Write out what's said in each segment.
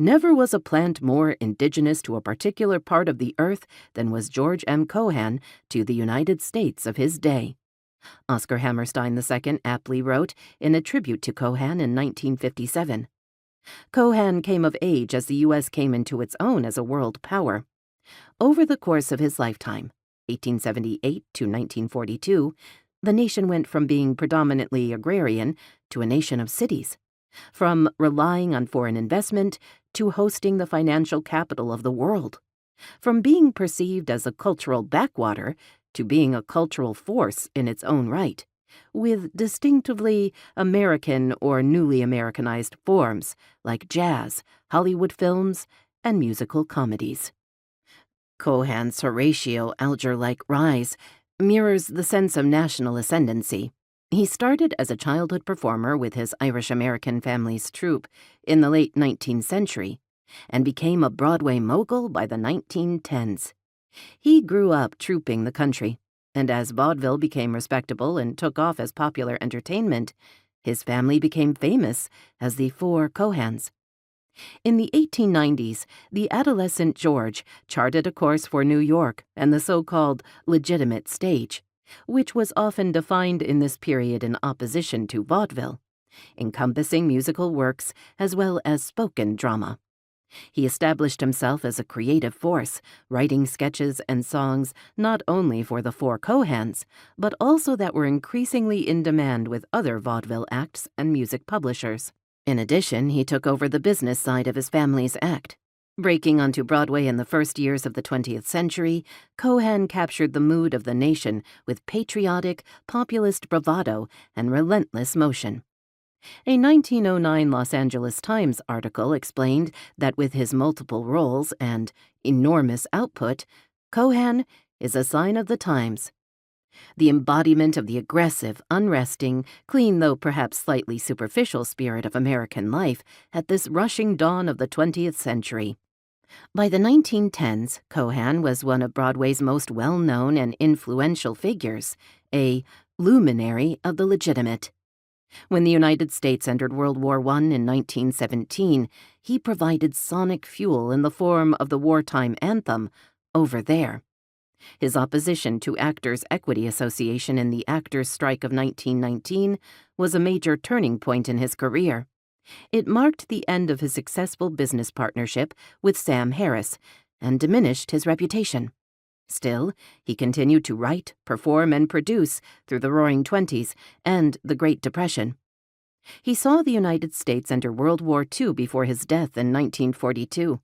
Never was a plant more indigenous to a particular part of the earth than was George M. Cohan to the United States of his day. Oscar Hammerstein II aptly wrote in a tribute to Cohan in 1957. Cohan came of age as the U.S. came into its own as a world power. Over the course of his lifetime, 1878 to 1942, the nation went from being predominantly agrarian to a nation of cities, from relying on foreign investment to hosting the financial capital of the world, from being perceived as a cultural backwater to being a cultural force in its own right, with distinctively American or newly Americanized forms like jazz, Hollywood films, and musical comedies. Cohan's Horatio Alger-like rise mirrors the sense of national ascendancy. He started as a childhood performer with his Irish-American family's troupe in the late 19th century and became a Broadway mogul by the 1910s. He grew up trouping the country, and as vaudeville became respectable and took off as popular entertainment, his family became famous as the Four Cohans. In the 1890s, the adolescent George charted a course for New York and the so-called legitimate stage, which was often defined in this period in opposition to vaudeville, encompassing musical works as well as spoken drama. He established himself as a creative force, writing sketches and songs not only for the Four Cohans, but also that were increasingly in demand with other vaudeville acts and music publishers. In addition, he took over the business side of his family's act. Breaking onto Broadway in the first years of the 20th century, Cohan captured the mood of the nation with patriotic, populist bravado and relentless motion. A 1909 Los Angeles Times article explained that with his multiple roles and enormous output, Cohan is a sign of the times. The embodiment of the aggressive, unresting, clean though perhaps slightly superficial spirit of American life at this rushing dawn of the 20th century. By the 1910s, Cohan was one of Broadway's most well-known and influential figures, a luminary of the legitimate. When the United States entered World War I in 1917, he provided sonic fuel in the form of the wartime anthem, Over There. His opposition to Actors' Equity Association in the Actors' Strike of 1919 was a major turning point in his career. It marked the end of his successful business partnership with Sam Harris and diminished his reputation. Still, he continued to write, perform, and produce through the Roaring Twenties and the Great Depression. He saw the United States enter World War II before his death in 1942.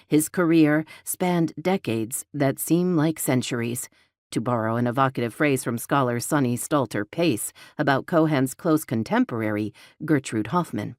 His career spanned decades that seem like centuries, to borrow an evocative phrase from scholar Sonny Stalter Pace about Cohan's close contemporary, Gertrude Hoffman.